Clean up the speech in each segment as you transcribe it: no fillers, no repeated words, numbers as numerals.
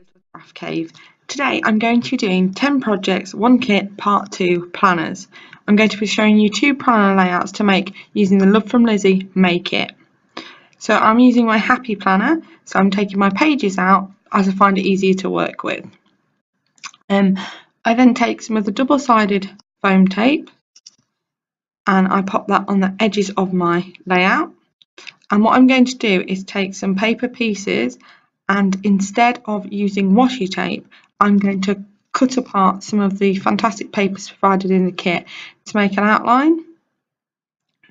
little craft cave. Today I'm going to be doing 10 projects, 1 kit, part 2 planners. I'm going to be showing you 2 planner layouts to make using the Love from Lizzie May Kit. So I'm using my Happy Planner, so I'm taking my pages out as I find it easier to work with. I then take some of the double-sided foam tape and I pop that on the edges of my layout. And what I'm going to do is take some paper pieces, and instead of using washi tape, I'm going to cut apart some of the fantastic papers provided in the kit to make an outline.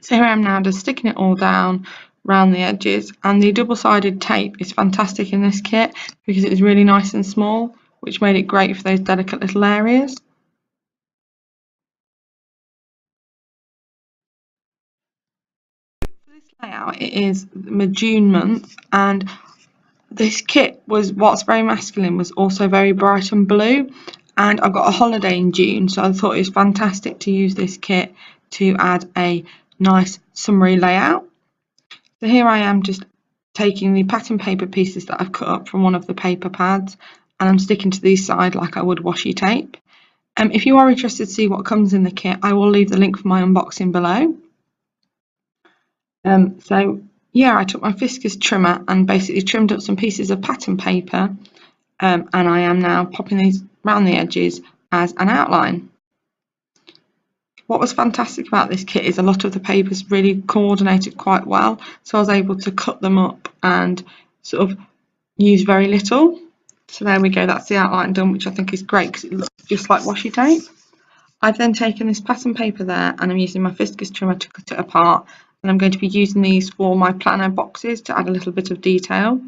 So here I am now just sticking it all down around the edges, and the double-sided tape is fantastic in this kit because it is really nice and small, which made it great for those delicate little areas. For this layout, it is June month, and this kit was, whilst very masculine, was also very bright and blue, and I got a holiday in June, so I thought it was fantastic to use this kit to add a nice summery layout. So here I am just taking the pattern paper pieces that I've cut up from one of the paper pads, and I'm sticking to these side like I would washi tape. If you are interested to see what comes in the kit, I will leave the link for my unboxing below. So yeah, I took my Fiskus trimmer and basically trimmed up some pieces of pattern paper, and I am now popping these around the edges as an outline. What was fantastic about this kit is a lot of the papers really coordinated quite well, so I was able to cut them up and sort of use very little. So there we go, that's the outline done, which I think is great because it looks just like washi tape. I've then taken this pattern paper there and I'm using my Fiskus trimmer to cut it apart, and I'm going to be using these for my planner boxes to add a little bit of detail.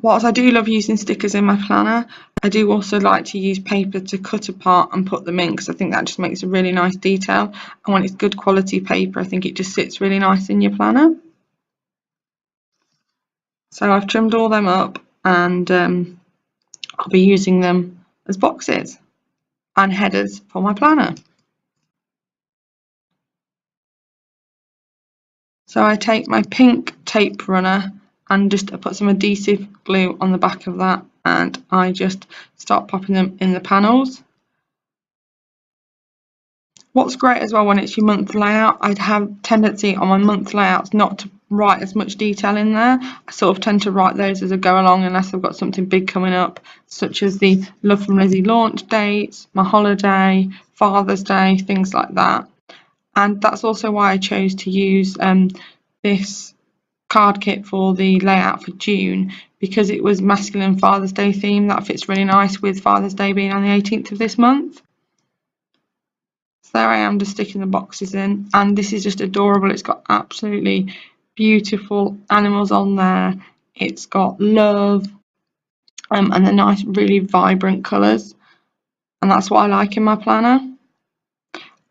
Whilst I do love using stickers in my planner, I do also like to use paper to cut apart and put them in because I think that just makes a really nice detail, and when it's good quality paper I think it just sits really nice in your planner. So I've trimmed all them up, and I'll be using them as boxes and headers for my planner. So I take my pink tape runner and just put some adhesive glue on the back of that, and I just start popping them in the panels. What's great as well when it's your month layout, I'd have tendency on my month layouts not to write as much detail in there. I sort of tend to write those as I go along unless I've got something big coming up, such as the Love from Lizzie launch dates, my holiday, Father's Day, things like that. And that's also why I chose to use this card kit for the layout for June, because it was masculine Father's Day theme. That fits really nice with Father's Day being on the 18th of this month. So there I am just sticking the boxes in, and this is just adorable. It's got absolutely beautiful animals on there. It's got love and the nice really vibrant colours, and that's what I like in my planner.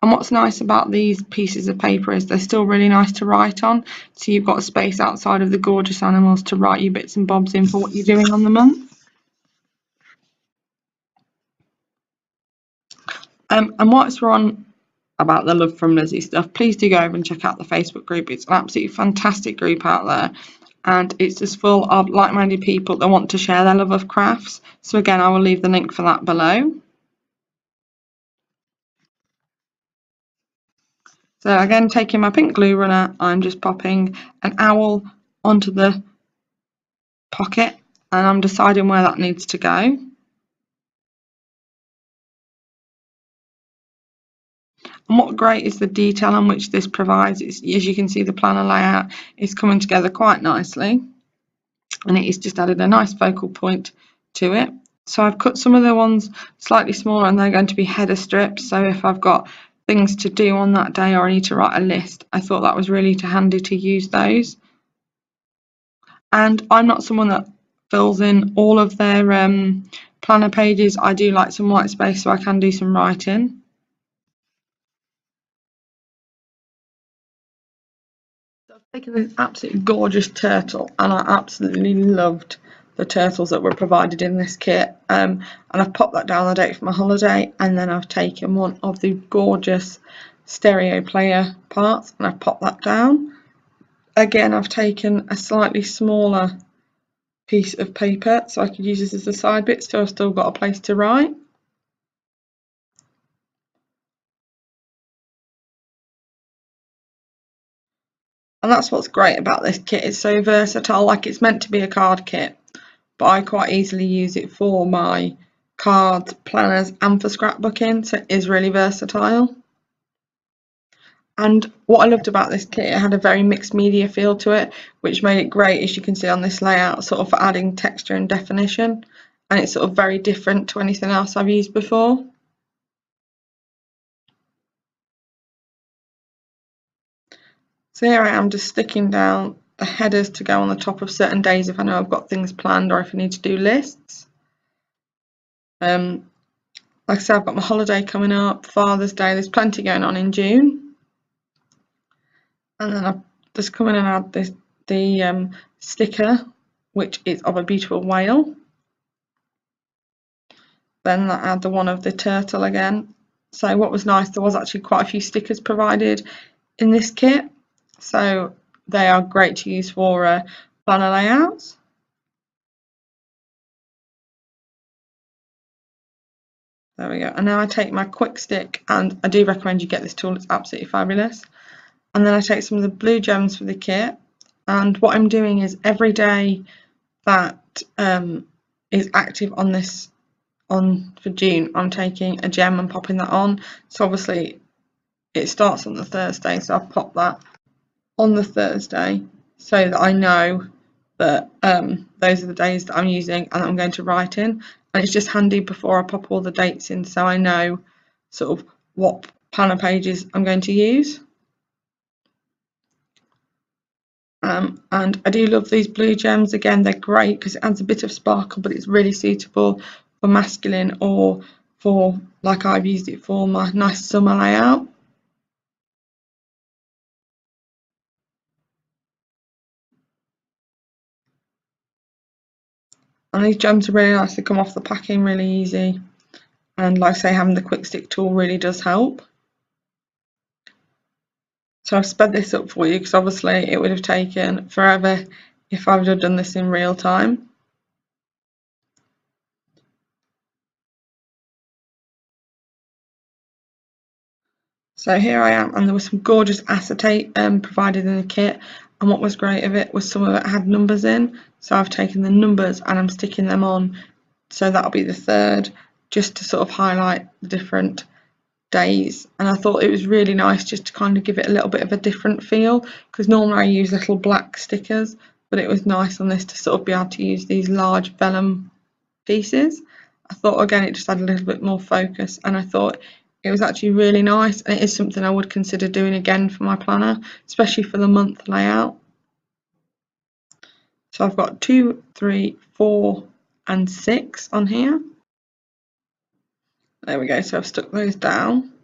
And what's nice about these pieces of paper is they're still really nice to write on, so you've got a space outside of the gorgeous animals to write your bits and bobs in for what you're doing on the month. And whilst we're on about the Love from Lizzie stuff, please do go over and check out the Facebook group. It's an absolutely fantastic group out there, and it's just full of like-minded people that want to share their love of crafts. So again, I will leave the link for that below. So again, taking my pink glue runner, I'm just popping an owl onto the pocket, and I'm deciding where that needs to go. And what great is the detail on which this provides. As you can see, the planner layout is coming together quite nicely, and it is just added a nice focal point to it. So I've cut some of the ones slightly smaller, and they're going to be header strips. So if I've got things to do on that day or I need to write a list, I thought that was really handy to use those. And I'm not someone that fills in all of their planner pages. I do like some white space so I can do some writing. So I've taken this absolutely gorgeous turtle, and I absolutely loved the turtles that were provided in this kit, and I've popped that down the date for my holiday, and then I've taken one of the gorgeous stereo player parts and I've popped that down. Again, I've taken a slightly smaller piece of paper, so I could use this as a side bit, so I've still got a place to write. And that's what's great about this kit, it's so versatile. Like, it's meant to be a card kit, but I quite easily use it for my cards, planners and for scrapbooking, so it is really versatile. And what I loved about this kit, it had a very mixed media feel to it, which made it great, as you can see on this layout, sort of for adding texture and definition, and it's sort of very different to anything else I've used before. So here I am just sticking down the headers to go on the top of certain days if I know I've got things planned or if I need to do lists. Like I said, I've got my holiday coming up, Father's Day, there's plenty going on in June. And then I've just come in and add the sticker, which is of a beautiful whale. Then I add the one of the turtle again. So what was nice, there was actually quite a few stickers provided in this kit, so they are great to use for planner layouts. There we go. And now I take my quick stick, and I do recommend you get this tool, it's absolutely fabulous. And then I take some of the blue gems for the kit, and what I'm doing is every day that is active on this for June, I'm taking a gem and popping that on. So obviously it starts on the Thursday, so I've popped that on the Thursday so that I know that those are the days that I'm using and I'm going to write in. And it's just handy before I pop all the dates in, so I know sort of what planner pages I'm going to use. And I do love these blue gems. Again, they're great because it adds a bit of sparkle, but it's really suitable for masculine or for, like I've used it for, my nice summer layout. And these gems are really nice, they come off the packing really easy. And like I say, having the quick stick tool really does help. So I've sped this up for you because obviously it would have taken forever if I would have done this in real time. So here I am, and there was some gorgeous acetate provided in the kit, and what was great of it was some of it had numbers in, so I've taken the numbers and I'm sticking them on, so that'll be the 3rd, just to sort of highlight the different days. And I thought it was really nice just to kind of give it a little bit of a different feel, because normally I use little black stickers, but it was nice on this to sort of be able to use these large vellum pieces. I thought again it just had a little bit more focus, and I thought it was actually really nice, and it is something I would consider doing again for my planner, especially for the month layout. So I've got 2, 3, 4 and 6 on here. There we go, so I've stuck those down.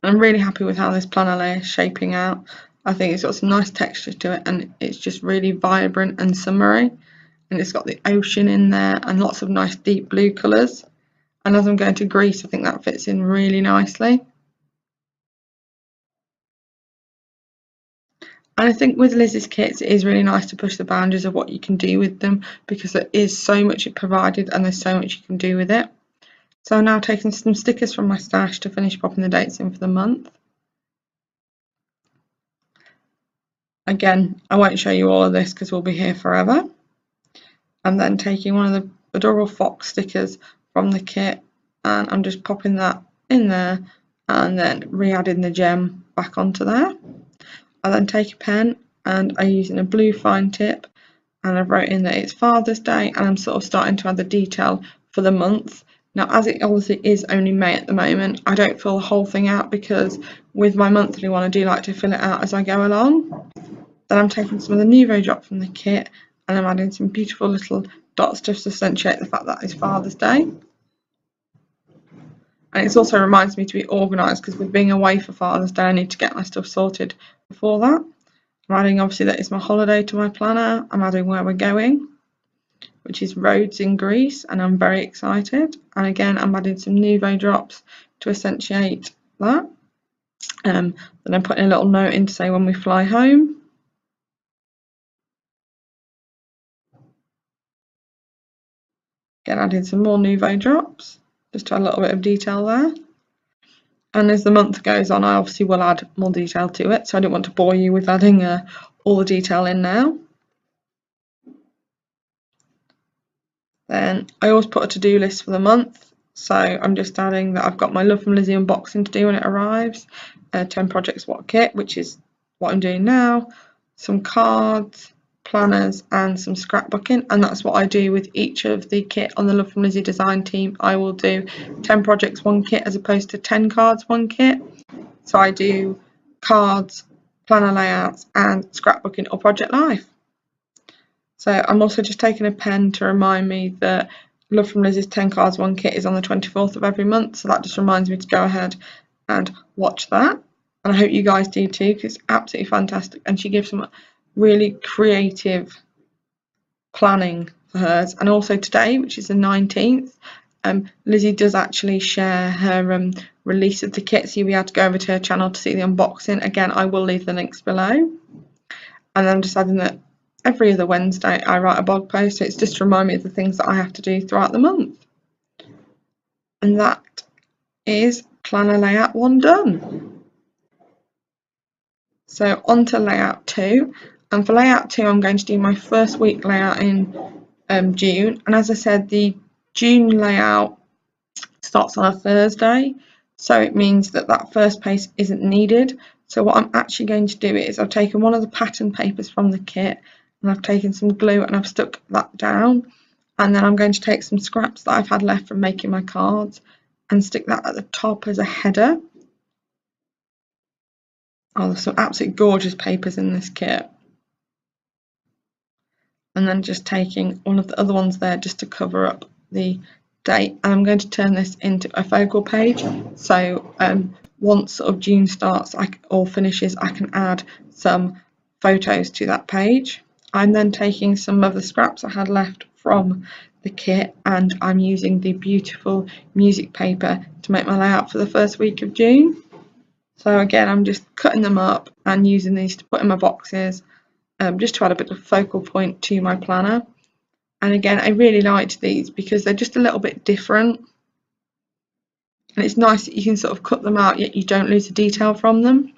I'm really happy with how this planner layer is shaping out. I think it's got some nice texture to it, and it's just really vibrant and summery, and it's got the ocean in there and lots of nice deep blue colours. And as I'm going to Greece, I think that fits in really nicely. And I think with Liz's kits, it is really nice to push the boundaries of what you can do with them, because there is so much it provided and there's so much you can do with it. So I'm now taking some stickers from my stash to finish popping the dates in for the month. Again, I won't show you all of this because we'll be here forever. I'm then taking one of the adorable fox stickers from the kit, and I'm just popping that in there and then re-adding the gem back onto there. I then take a pen and I'm using a blue fine tip, and I've wrote in that it's Father's Day, and I'm sort of starting to add the detail for the month. Now, as it obviously is only May at the moment, I don't fill the whole thing out, because with my monthly one I do like to fill it out as I go along. Then I'm taking some of the Nouveau drop from the kit, and I'm adding some beautiful little dots just to accentuate the fact that it's Father's Day. And it also reminds me to be organised, because with being away for Father's Day I need to get my stuff sorted before that. I'm adding obviously that it's my holiday to my planner. I'm adding where we're going, which is Rhodes in Greece, and I'm very excited. And again, I'm adding some Nouveau drops to accentuate that. Then I'm putting a little note in to say when we fly home. Again, adding some more Nouveau drops, just to add a little bit of detail there. And as the month goes on, I obviously will add more detail to it, so I don't want to bore you with adding all the detail in now. Then I always put a to-do list for the month, so I'm just adding that I've got my Love from Lizzie unboxing to do when it arrives, 10 projects what kit, which is what I'm doing now, some cards, planners and some scrapbooking, and that's what I do with each of the kit on the Love from Lizzie design team. I will do 10 projects one kit as opposed to 10 cards one kit. So I do cards, planner layouts and scrapbooking or project life. So I'm also just taking a pen to remind me that Love from Liz's 10 cards one kit is on the 24th of every month, so that just reminds me to go ahead and watch that. And I hope you guys do too, because it's absolutely fantastic, and she gives some really creative planning for hers. And also today, which is the 19th, Lizzie does actually share her release of the kit, so you'll be able to go over to her channel to see the unboxing. Again, I will leave the links below. And I'm just adding that every other Wednesday I write a blog post, so it's just to remind me of the things that I have to do throughout the month. And that is planner layout 1 done. So on to layout 2, and for layout 2 I'm going to do my first week layout in June, and as I said, the June layout starts on a Thursday, so it means that that first page isn't needed. So what I'm actually going to do is I've taken one of the pattern papers from the kit and I've taken some glue and I've stuck that down, and then I'm going to take some scraps that I've had left from making my cards and stick that at the top as a header. Oh, there's some absolutely gorgeous papers in this kit. And then just taking one of the other ones there just to cover up the date, and I'm going to turn this into a focal page, so once sort of June starts or finishes, I can add some photos to that page. I'm then taking some of the scraps I had left from the kit, and I'm using the beautiful music paper to make my layout for the first week of June. So again, I'm just cutting them up and using these to put in my boxes, just to add a bit of focal point to my planner. And again, I really liked these because they're just a little bit different, and it's nice that you can sort of cut them out yet you don't lose the detail from them.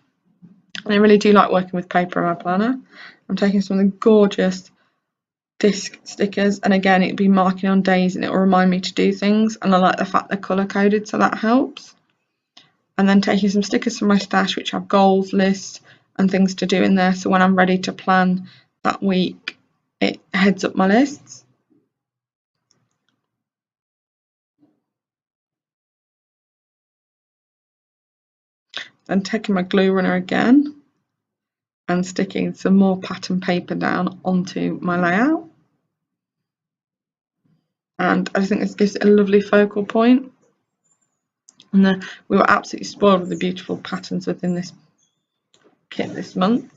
And I really do like working with paper in my planner. I'm taking some of the gorgeous disc stickers, and again it'll be marking on days and it will remind me to do things, and I like the fact they're colour coded, so that helps. And then taking some stickers from my stash which have goals, lists and things to do in there, so when I'm ready to plan that week it heads up my lists. Then taking my glue runner again and sticking some more pattern paper down onto my layout, and I think this gives it a lovely focal point. And then we were absolutely spoiled with the beautiful patterns within this kit this month.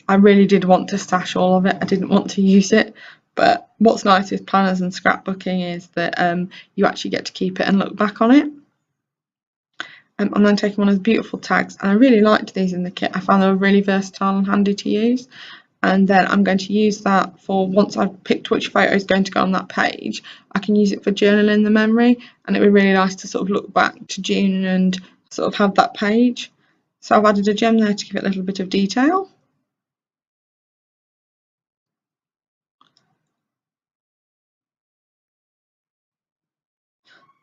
I really did want to stash all of it, I didn't want to use it, but what's nice with planners and scrapbooking is that you actually get to keep it and look back on it. I'm then taking one of the beautiful tags, and I really liked these in the kit. I found they were really versatile and handy to use, and then I'm going to use that for once I've picked which photo is going to go on that page, I can use it for journaling the memory, and it would be really nice to sort of look back to June and sort of have that page. So I've added a gem there to give it a little bit of detail.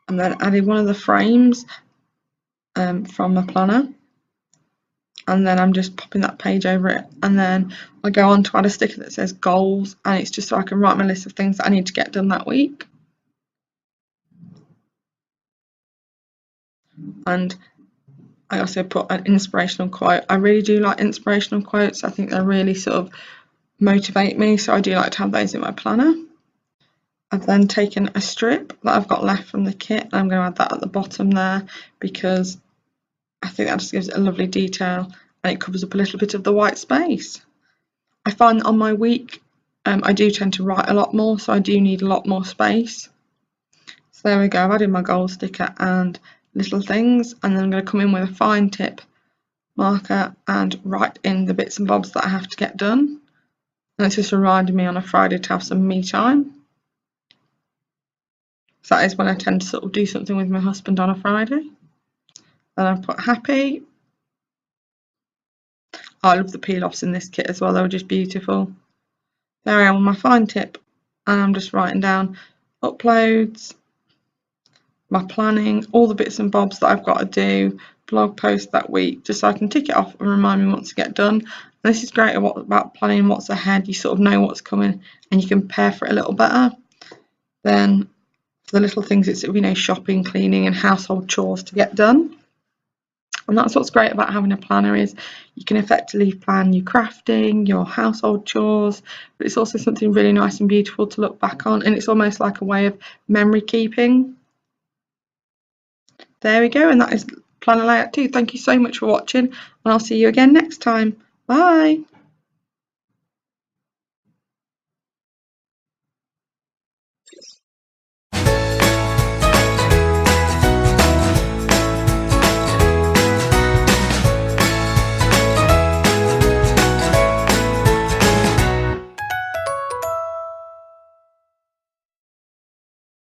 And then added one of the frames from my planner, and then I'm just popping that page over it, and then I go on to add a sticker that says goals, and it's just so I can write my list of things that I need to get done that week. And I also put an inspirational quote. I really do like inspirational quotes. I think they really sort of motivate me, so I do like to have those in my planner. I've then taken a strip that I've got left from the kit, and I'm going to add that at the bottom there because I think that just gives it a lovely detail, and it covers up a little bit of the white space. I find that on my week I do tend to write a lot more, so I do need a lot more space. So there we go, I've added my goal sticker and little things, and then I'm going to come in with a fine tip marker and write in the bits and bobs that I have to get done. And it's just reminding me on a Friday to have some me time. So that is when I tend to sort of do something with my husband on a Friday. Then I put happy. I love the peel-offs in this kit as well, they were just beautiful. There I am on my find tip, and I'm just writing down uploads, my planning, all the bits and bobs that I've got to do, blog post that week, just so I can tick it off and remind me what to get done. And this is great about planning what's ahead. You sort of know what's coming and you can prepare for it a little better. Then for the little things, it's, you know, shopping, cleaning and household chores to get done. And that's what's great about having a planner, is you can effectively plan your crafting, your household chores, but it's also something really nice and beautiful to look back on, and it's almost like a way of memory keeping. There we go, and that is planner layout 2. Thank you so much for watching, and I'll see you again next time. Bye.